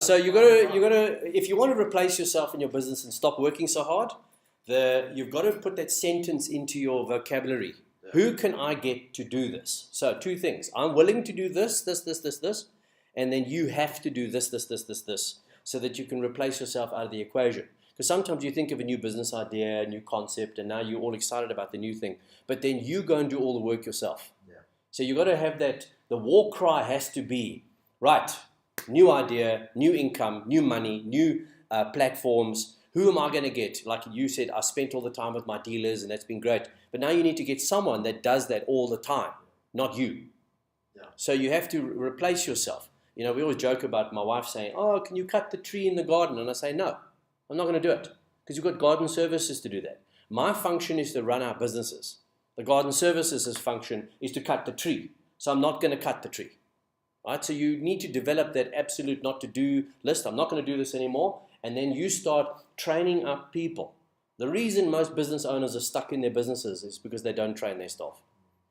So you gotta, if you want to replace yourself in your business and stop working so hard, you've got to put that sentence into your vocabulary. Yeah. Who can I get to do this? So two things. I'm willing to do this, and then you have to do this, so that you can replace yourself out of the equation. Because sometimes you think of a new business idea, a new concept, and now you're all excited about the new thing, but then you go and do all the work yourself. Yeah. So you've got to have that, the war cry has to be, right, new idea, new income, new money, new platforms. Who am I going to get? Like you said, I spent all the time with my dealers and that's been great. But now you need to get someone that does that all the time, not you. Yeah. So you have to replace yourself. You know, we always joke about my wife saying, oh, can you cut the tree in the garden? And I say, no, I'm not going to do it because you've got garden services to do that. My function is to run our businesses. The garden services' function is to cut the tree. So I'm not going to cut the tree. Right? So you need to develop that absolute not to do list. I'm not going to do this anymore. And then you start training up people. The reason most business owners are stuck in their businesses is because they don't train their staff.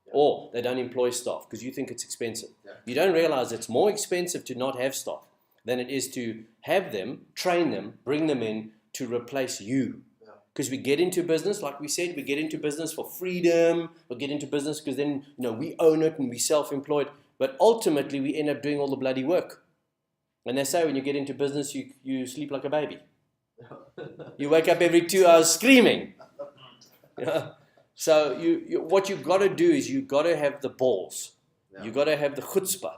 Yeah. Or they don't employ staff because you think it's expensive. Yeah. You don't realize it's more expensive to not have staff than it is to have them, train them, bring them in to replace you. Because we get into business, like we said, we get into business for freedom. We get into business because then we own it and we're self-employed. But ultimately, we end up doing all the bloody work. And they say when you get into business, you sleep like a baby. You wake up every 2 hours screaming. Yeah. So what you've got to do is you've got to have the balls. Yeah. You've got to have the chutzpah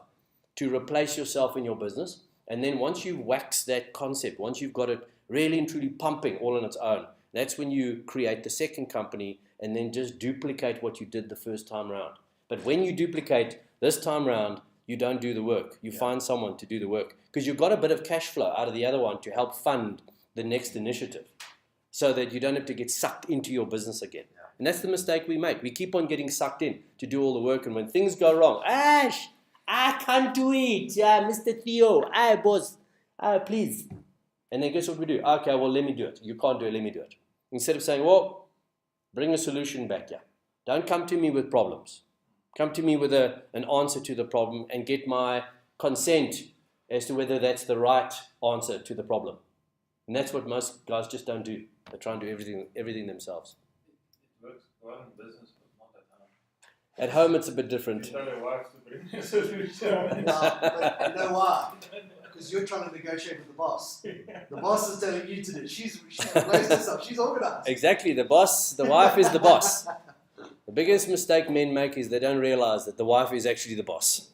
to replace yourself in your business. And then once you wax that concept, once you've got it really and truly pumping all on its own, that's when you create the second company and then just duplicate what you did the first time around. But when you duplicate this time round, you don't do the work. You find someone to do the work because you've got a bit of cash flow out of the other one to help fund the next initiative so that you don't have to get sucked into your business again. Yeah. And that's the mistake we make. We keep on getting sucked in to do all the work. And when things go wrong, Ash, I can't do it. Mr. Theo, boss, please. And then guess what we do? Okay, well, let me do it. You can't do it, let me do it. Instead of saying, well, bring a solution back here. Don't come to me with problems. Come to me with an answer to the problem and get my consent as to whether that's the right answer to the problem. And that's what most guys just don't do. They try and do everything themselves. It works well in business, but not at home. At home, it's a bit different. You tell your wife to bring a solution. No, but you know why? Because you're trying to negotiate with the boss. The boss is telling you to do it. She's raised herself. She's organized. Exactly. The wife is the boss. The biggest mistake men make is they don't realize that the wife is actually the boss.